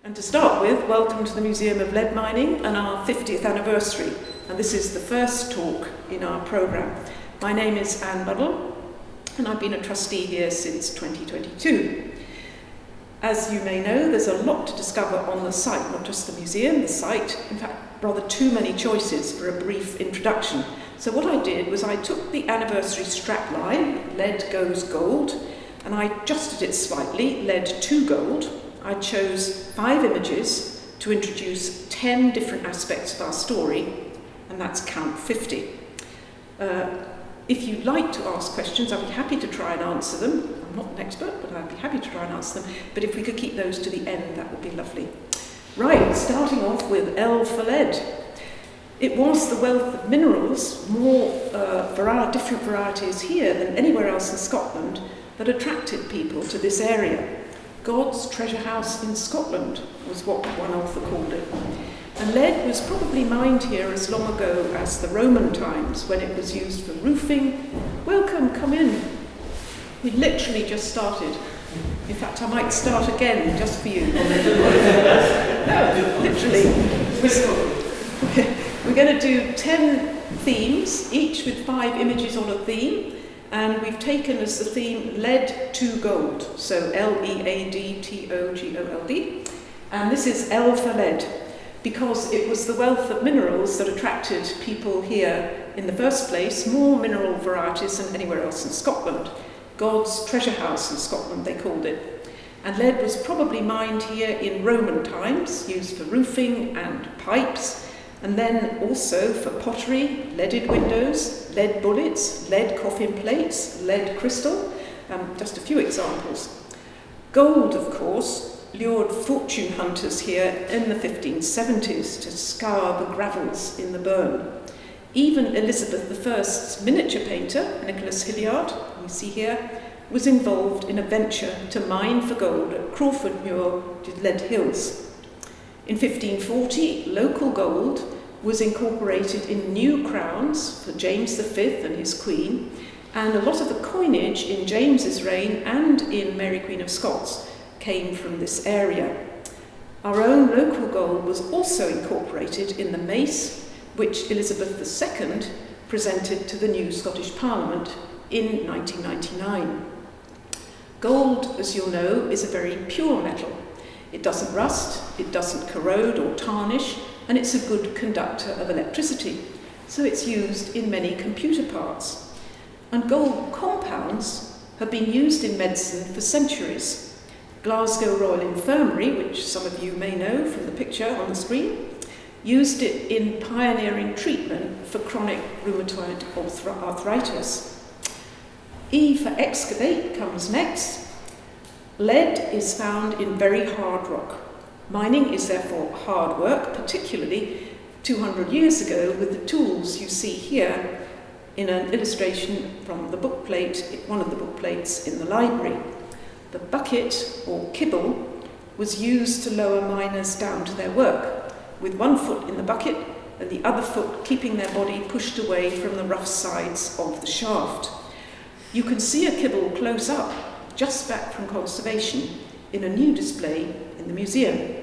And to start with, welcome to the Museum of Lead Mining and our 50th anniversary. And this is the first talk in our programme. My name is Buddle, and I've been a trustee here since 2022. As you may know, there's a lot to discover on the site, not just the museum, the site, in fact, rather too many choices for a brief introduction. So what I did was I took the anniversary strapline, Lead Goes Gold, and I adjusted it slightly, Lead to Gold. I chose 5 images to introduce 10 different aspects of our story, and that's count 50. If you'd like to ask questions, I'd be happy to try and answer them. I'm not an expert, but I'd be happy to try and answer them. But if we could keep those to the end, that would be lovely. Right, starting off with L for lead. It was the wealth of minerals, more different varieties here than anywhere else in Scotland, that attracted people to this area. God's treasure house in Scotland was what one author called it. And lead was probably mined here as long ago as the Roman times, when it was used for roofing. Welcome, come in. We literally just started. In fact, I might start again just for you. No, literally. We're going to do 10 themes, each with 5 images on a theme. And we've taken as the theme Lead to Gold, so L-E-A-D-T-O-G-O-L-D. And this is L for lead, because it was the wealth of minerals that attracted people here in the first place, more mineral varieties than anywhere else in Scotland. God's treasure house in Scotland, they called it. And lead was probably mined here in Roman times, used for roofing and pipes, and then also for pottery, leaded windows, lead bullets, lead coffin plates, lead crystal, just a few examples. Gold, of course, lured fortune hunters here in the 1570s to scour the gravels in the Burn. Even Elizabeth I's miniature painter, Nicholas Hilliard, you see here, was involved in a venture to mine for gold at Crawford Muir, Lead Hills. In 1540, local gold was incorporated in new crowns for James V and his Queen, and a lot of the coinage in James's reign and in Mary Queen of Scots came from this area. Our own local gold was also incorporated in the mace, which Elizabeth II presented to the new Scottish Parliament in 1999. Gold, as you'll know, is a very pure metal. It doesn't rust, it doesn't corrode or tarnish, and it's a good conductor of electricity. So it's used in many computer parts. And gold compounds have been used in medicine for centuries. Glasgow Royal Infirmary, which some of you may know from the picture on the screen, used it in pioneering treatment for chronic rheumatoid arthritis. E for excavate comes next. Lead is found in very hard rock. Mining is therefore hard work, particularly 200 years ago with the tools you see here in an illustration from the bookplate, one of the bookplates in the library. The bucket, or kibble, was used to lower miners down to their work, with one foot in the bucket and the other foot keeping their body pushed away from the rough sides of the shaft. You can see a kibble close up, just back from conservation, in a new display in the museum.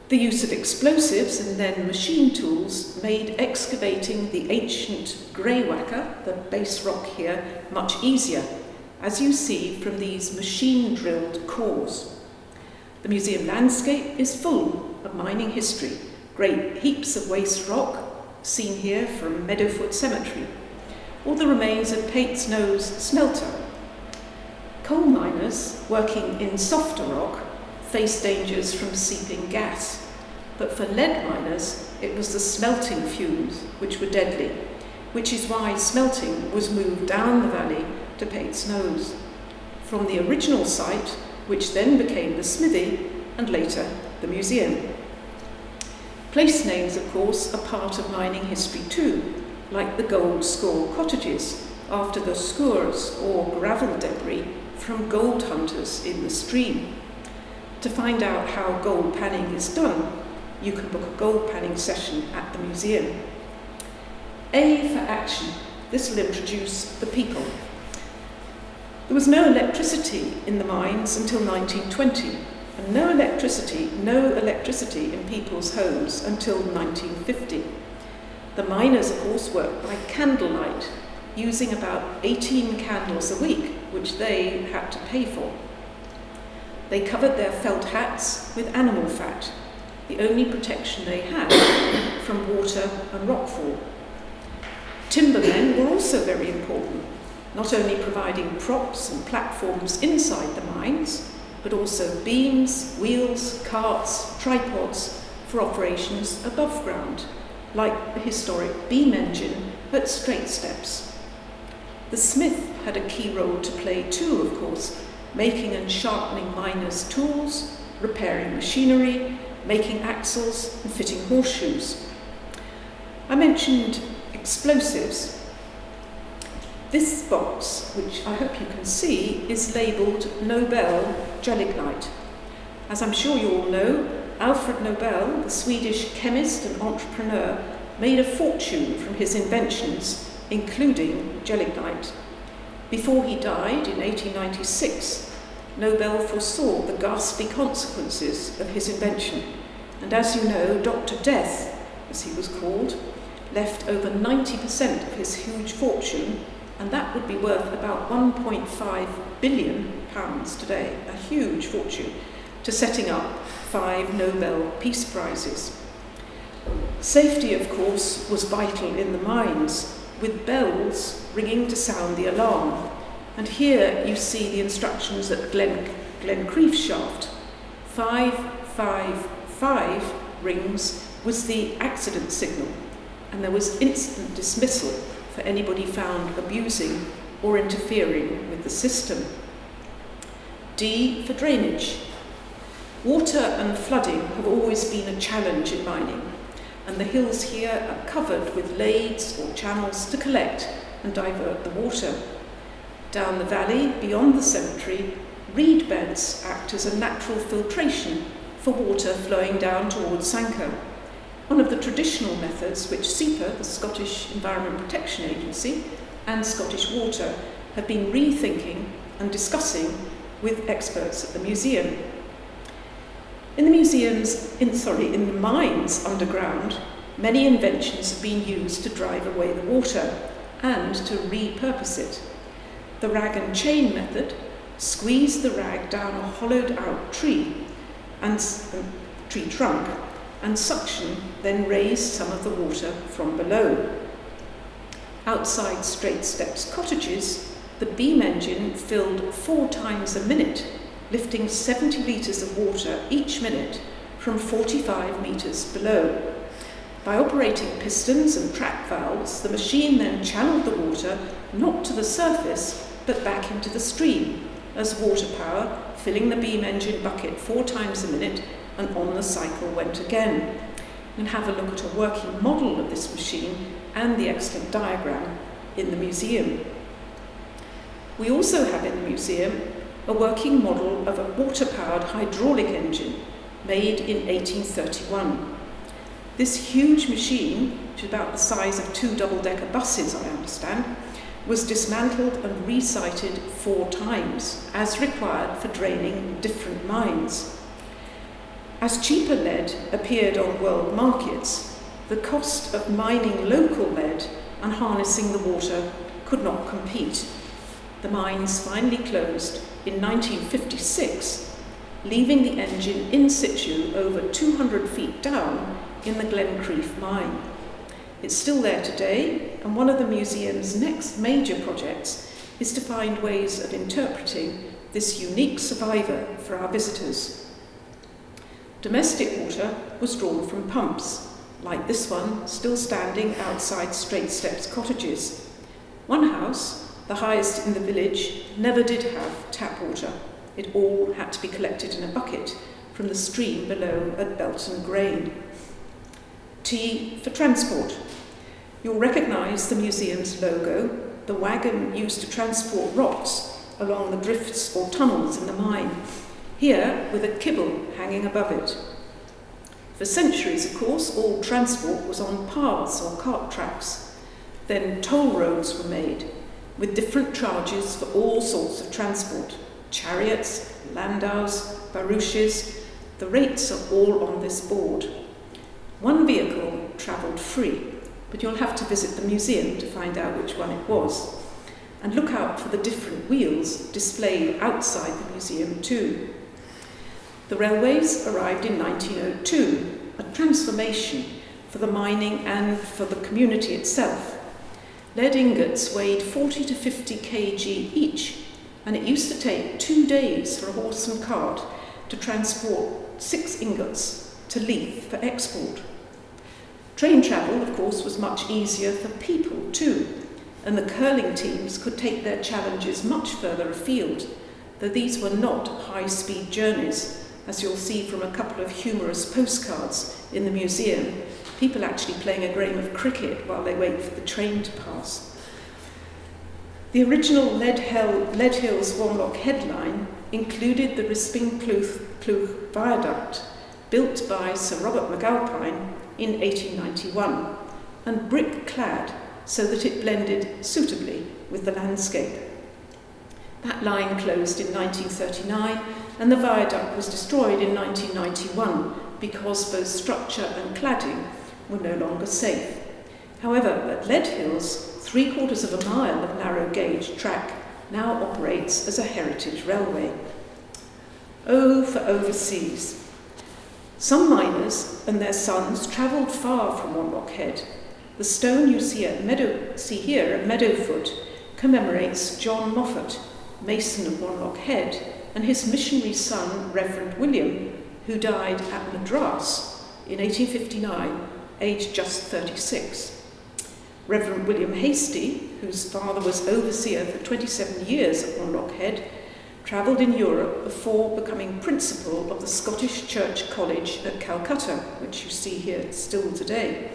The use of explosives and then machine tools made excavating the ancient grey whacker, the base rock here, much easier, as you see from these machine-drilled cores. The museum landscape is full of mining history, great heaps of waste rock, seen here from Meadowfoot Cemetery, or the remains of Pate's Nose smelter. Coal miners working in softer rock faced dangers from seeping gas, but for lead miners it was the smelting fumes which were deadly, which is why smelting was moved down the valley to Pate's Nose, from the original site, which then became the smithy and later the museum. Place names, of course, are part of mining history too, like the Gold Score cottages, after the scores or gravel debris from gold hunters in the stream. To find out how gold panning is done, you can book a gold panning session at the museum. A for action. This will introduce the people. There was no electricity in the mines until 1920, and no electricity in people's homes until 1950. The miners, of course, worked by candlelight, using about 18 candles a week, which they had to pay for. They covered their felt hats with animal fat, the only protection they had from water and rockfall. Timbermen were also very important, not only providing props and platforms inside the mines, but also beams, wheels, carts, tripods for operations above ground, like the historic beam engine at Straight Steps. The smith had a key role to play too, of course, making and sharpening miners' tools, repairing machinery, making axles and fitting horseshoes. I mentioned explosives. This box, which I hope you can see, is labelled Nobel Gelignite. As I'm sure you all know, Alfred Nobel, the Swedish chemist and entrepreneur, made a fortune from his inventions, including gelignite. Before he died in 1896, Nobel foresaw the ghastly consequences of his invention, and as you know, Dr. Death, as he was called, left over 90% of his huge fortune, and that would be worth about £1.5 billion today, a huge fortune, to setting up 5 Nobel Peace Prizes. Safety, of course, was vital in the mines, with bells ringing to sound the alarm. And here you see the instructions at Glencreef shaft. 555 rings was the accident signal, and there was instant dismissal for anybody found abusing or interfering with the system. D for drainage. Water and flooding have always been a challenge in mining, and the hills here are covered with lades or channels to collect and divert the water. Down the valley, beyond the cemetery, reed beds act as a natural filtration for water flowing down towards Sanker, one of the traditional methods which SEPA, the Scottish Environment Protection Agency, and Scottish Water have been rethinking and discussing with experts at the museum. In the mines underground, many inventions have been used to drive away the water and to repurpose it. The rag and chain method squeezed the rag down a hollowed out tree trunk, and suction then raised some of the water from below. Outside Straight Steps cottages, the beam engine filled 4 times a minute, lifting 70 litres of water each minute from 45 metres below. By operating pistons and trap valves, the machine then channeled the water not to the surface, but back into the stream, as water power, filling the beam engine bucket 4 times a minute, and on the cycle went again. You can have a look at a working model of this machine and the excellent diagram in the museum. We also have in the museum a working model of a water-powered hydraulic engine made in 1831. This huge machine, which is about the size of 2 double-decker buses, I understand, was dismantled and resited 4 times, as required for draining different mines. As cheaper lead appeared on world markets, the cost of mining local lead and harnessing the water could not compete. The mines finally closed in 1956, leaving the engine in situ over 200 feet down in the Glencreef mine. It's still there today, and one of the museum's next major projects is to find ways of interpreting this unique survivor for our visitors. Domestic water was drawn from pumps, like this one still standing outside Straight Steps cottages. One house, the highest in the village, never did have tap water. It all had to be collected in a bucket from the stream below at Belton Grain. T for transport. You'll recognise the museum's logo, the wagon used to transport rocks along the drifts or tunnels in the mine, here with a kibble hanging above it. For centuries, of course, all transport was on paths or cart tracks. Then toll roads were made, with different charges for all sorts of transport: chariots, landaus, barouches, The rates are all on this board. One vehicle travelled free, but you'll have to visit the museum to find out which one it was. And look out for the different wheels displayed outside the museum too. The railways arrived in 1902, a transformation for the mining and for the community itself. Lead ingots weighed 40 to 50 kg each, and it used to take 2 days for a horse and cart to transport 6 ingots to Leith for export. Train travel, of course, was much easier for people too, and the curling teams could take their challenges much further afield, though these were not high-speed journeys, as you'll see from a couple of humorous postcards in the museum, people actually playing a game of cricket while they wait for the train to pass. The original Lead Hills Wanlock headline included the Risping-Clwch viaduct, built by Sir Robert McAlpine in 1891, and brick-clad so that it blended suitably with the landscape. That line closed in 1939, and the viaduct was destroyed in 1991 because both structure and cladding were no longer safe. However, at Lead Hills, 3/4 of a mile of narrow gauge track now operates as a heritage railway. Oh, for overseas. Some miners and their sons travelled far from Wanlock Head. The stone you see here at Meadowfoot commemorates John Moffat, mason of Wanlock Head, and his missionary son, Reverend William, who died at Madras in 1859, aged just 36. Reverend William Hastie, whose father was overseer for 27 years at Wanlock Head, travelled in Europe before becoming principal of the Scottish Church College at Calcutta, which you see here still today.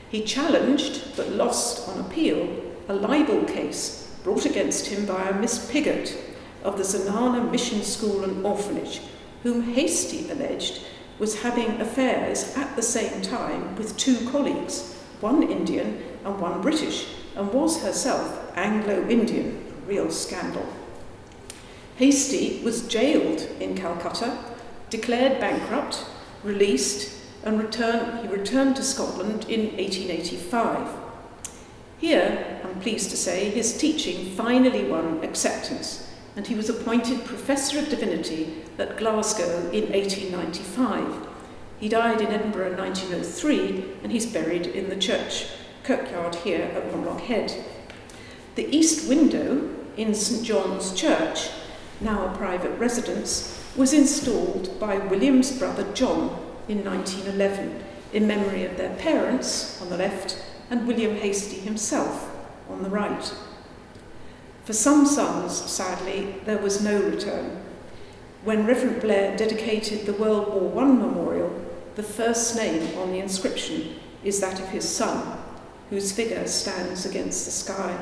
He challenged, but lost on appeal, a libel case brought against him by a Miss Piggott of the Zenana Mission School and Orphanage, whom Hastie alleged was having affairs at the same time with 2 colleagues, one Indian and one British, and was herself Anglo-Indian, a real scandal. Hastie was jailed in Calcutta, declared bankrupt, released, and he returned to Scotland in 1885. Here, I'm pleased to say, his teaching finally won acceptance, and he was appointed Professor of Divinity at Glasgow in 1895. He died in Edinburgh in 1903, and he's buried in the kirkyard here at Wanlock Head. The east window in St John's Church, now a private residence, was installed by William's brother John in 1911 in memory of their parents on the left and William Hastie himself on the right. For some sons, sadly, there was no return. When Reverend Blair dedicated the World War I memorial, the first name on the inscription is that of his son, whose figure stands against the sky.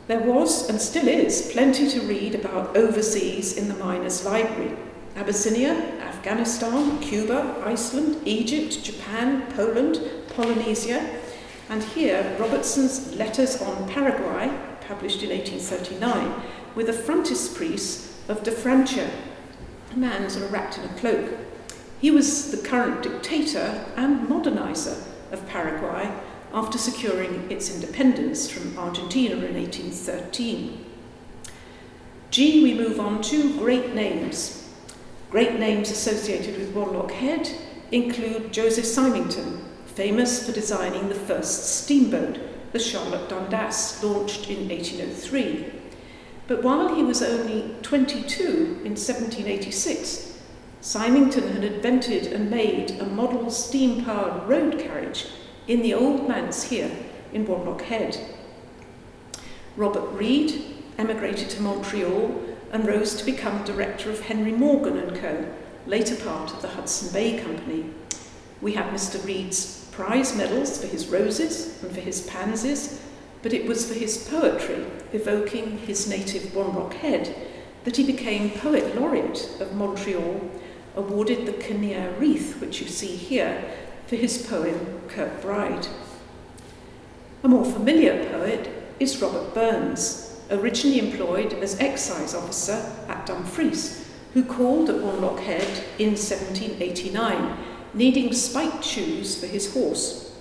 There was, and still is, plenty to read about overseas in the Miners' Library. Abyssinia, Afghanistan, Cuba, Iceland, Egypt, Japan, Poland, Polynesia, and here Robertson's Letters on Paraguay, published in 1839, with a frontispiece of de Francia, a man sort of wrapped in a cloak. He was the current dictator and modernizer of Paraguay after securing its independence from Argentina in 1813. G, we move on to great names. Great names associated with Wanlock Head include Joseph Symington, famous for designing the first steamboat, the Charlotte Dundas, launched in 1803. But while he was only 22 in 1786, Symington had invented and made a model steam-powered road carriage in the old manse here in Wanlock Head. Robert Reed emigrated to Montreal and rose to become director of Henry Morgan & Co., later part of the Hudson Bay Company. We have Mr. Reed's prize medals for his roses and for his pansies, but it was for his poetry, evoking his native Wanlock Head, that he became Poet Laureate of Montreal, awarded the Kinnear Wreath, which you see here, for his poem Kirkbride. A more familiar poet is Robert Burns, originally employed as excise officer at Dumfries, who called at Wanlock Head in 1789, needing spiked shoes for his horse.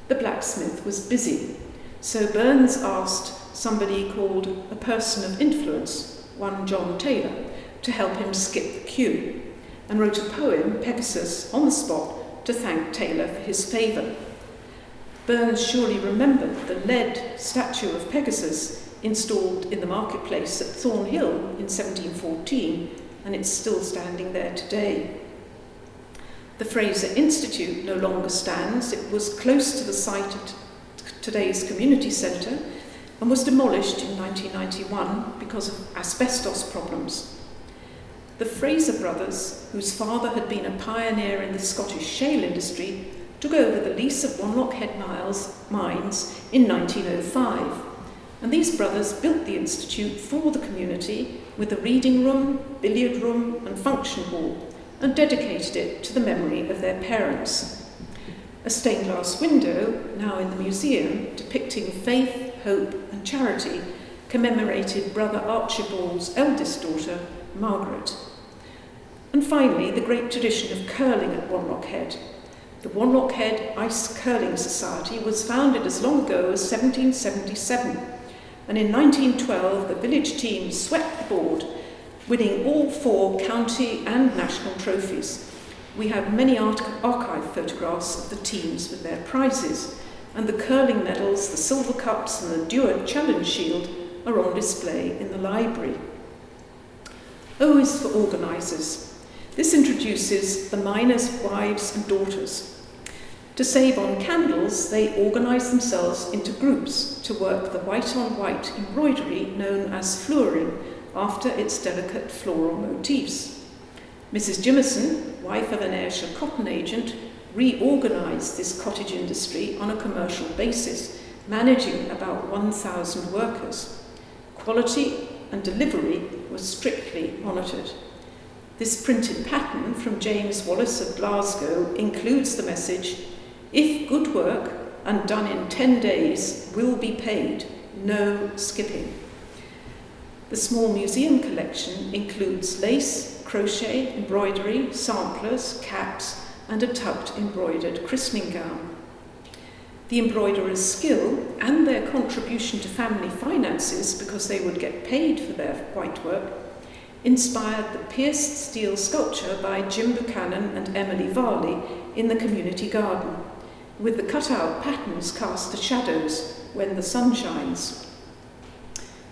The blacksmith was busy, so Burns asked somebody called a person of influence, one John Taylor, to help him skip the queue, and wrote a poem, Pegasus, on the spot to thank Taylor for his favour. Burns surely remembered the lead statue of Pegasus installed in the marketplace at Thornhill in 1714, and it's still standing there today. The Fraser Institute no longer stands. It was close to the site of today's community centre and was demolished in 1991 because of asbestos problems. The Fraser brothers, whose father had been a pioneer in the Scottish shale industry, took over the lease of Wanlock Head mines in 1905. And these brothers built the institute for the community with a reading room, billiard room and function hall, and dedicated it to the memory of their parents. A stained glass window, now in the museum, depicting faith, hope and charity, commemorated Brother Archibald's eldest daughter, Margaret. And finally, the great tradition of curling at Wanlock Head. The Wanlock Head Ice Curling Society was founded as long ago as 1777, and in 1912 the village team swept the board, winning all 4 county and national trophies. We have many archive photographs of the teams with their prizes, and the curling medals, the silver cups and the Duat Challenge Shield are on display in the library. O is for organisers. This introduces the miners' wives and daughters. To save on candles, they organise themselves into groups to work the white-on-white embroidery known as flooring, after its delicate floral motifs. Mrs. Jimmerson, wife of an Ayrshire cotton agent, reorganised this cottage industry on a commercial basis, managing about 1,000 workers. Quality and delivery was strictly monitored. This printed pattern from James Wallace of Glasgow includes the message, "If good work and done in 10 days will be paid, no skipping." The small museum collection includes lace, crochet, embroidery, samplers, caps, and a tucked embroidered christening gown. The embroiderer's skill and their contribution to family finances, because they would get paid for their white work, inspired the pierced steel sculpture by Jim Buchanan and Emily Varley in the community garden, with the cut-out patterns cast as shadows when the sun shines.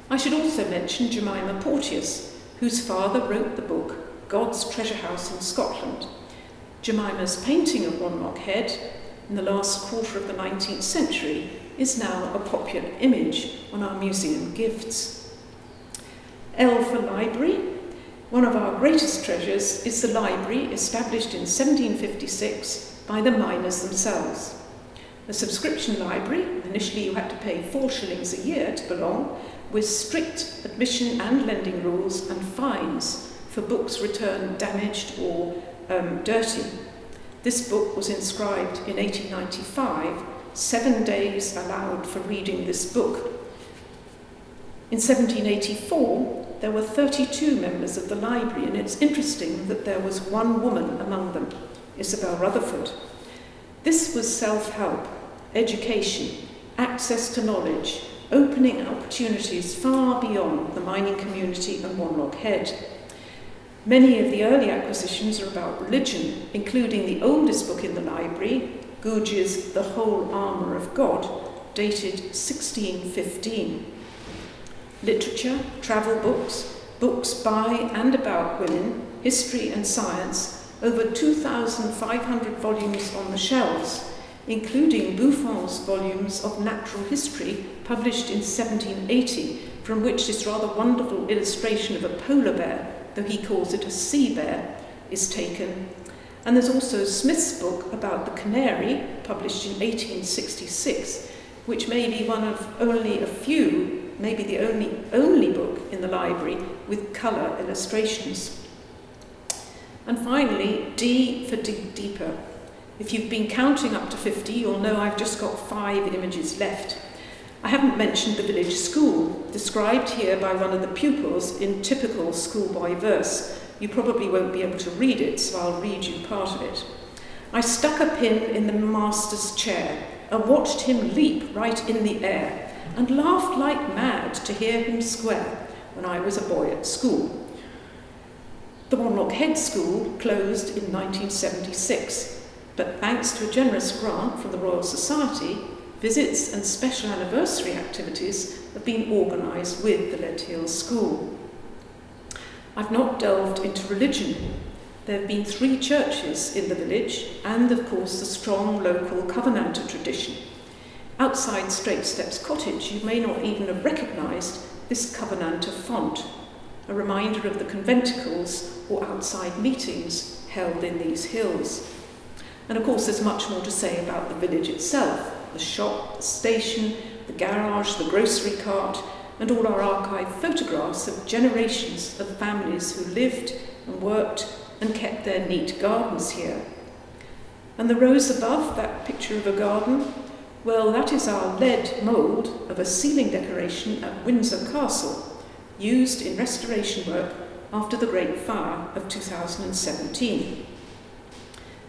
I should also mention Jemima Porteous, whose father wrote the book God's Treasure House in Scotland. Jemima's painting of Wanlock Head in the last quarter of the 19th century is now a popular image on our museum gifts. L for library. One of our greatest treasures is the library established in 1756 by the miners themselves. A subscription library, initially you had to pay 4 shillings a year to belong, with strict admission and lending rules and fines for books returned damaged or dirty. This book was inscribed in 1895, 7 days allowed for reading this book. In 1784, there were 32 members of the library, and it's interesting that there was one woman among them, Isabel Rutherford. This was self-help, education, access to knowledge, opening opportunities far beyond the mining community and Wanlock Head. Many of the early acquisitions are about religion, including the oldest book in the library, Gouge's The Whole Armour of God, dated 1615. Literature, travel books, books by and about women, history and science, over 2,500 volumes on the shelves, including Buffon's volumes of natural history published in 1780, from which this rather wonderful illustration of a polar bear, though he calls it a sea bear, is taken. And there's also Smith's book about the canary, published in 1866, which may be one of only a few, maybe the only book in the library with colour illustrations. And finally, D for dig deeper. If you've been counting up to 50, you'll know I've just got 5 images left. I haven't mentioned the village school, described here by one of the pupils in typical schoolboy verse, You probably won't be able to read it, so I'll read you part of it. I stuck a pin in the master's chair and watched him leap right in the air and laughed like mad to hear him swear when I was a boy at school. The Wanlock Head School closed in 1976, but thanks to a generous grant from the Royal Society, visits and special anniversary activities have been organised with the Leadhill School. I've not delved into religion. There have been 3 churches in the village and, of course, the strong local Covenanter tradition. Outside Straight Steps Cottage, you may not even have recognised this Covenanter font, a reminder of the conventicles or outside meetings held in these hills. And of course, there's much more to say about the village itself: the shop, the station, the garage, the grocery cart, and all our archive photographs of generations of families who lived and worked and kept their neat gardens here. And the rows above, that picture of a garden, well, that is our lead mould of a ceiling decoration at Windsor Castle, used in restoration work after the Great Fire of 2017.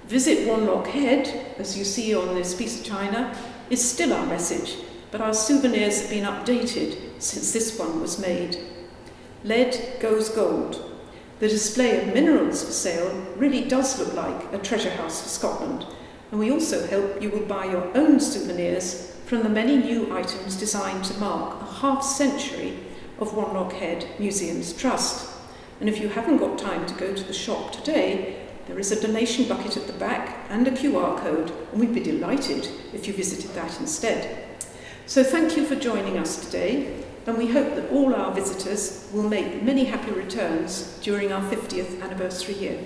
Visit Wanlock Head, as you see on this piece of china, is still our message, but our souvenirs have been updated since this one was made. Lead goes gold. The display of minerals for sale really does look like a treasure house for Scotland, and we also hope you will buy your own souvenirs from the many new items designed to mark a half-century of Wanlock Head Museums Trust. And if you haven't got time to go to the shop today, there is a donation bucket at the back and a QR code, and we'd be delighted if you visited that instead. So thank you for joining us today, and we hope that all our visitors will make many happy returns during our 50th anniversary year.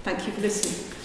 Thank you for listening.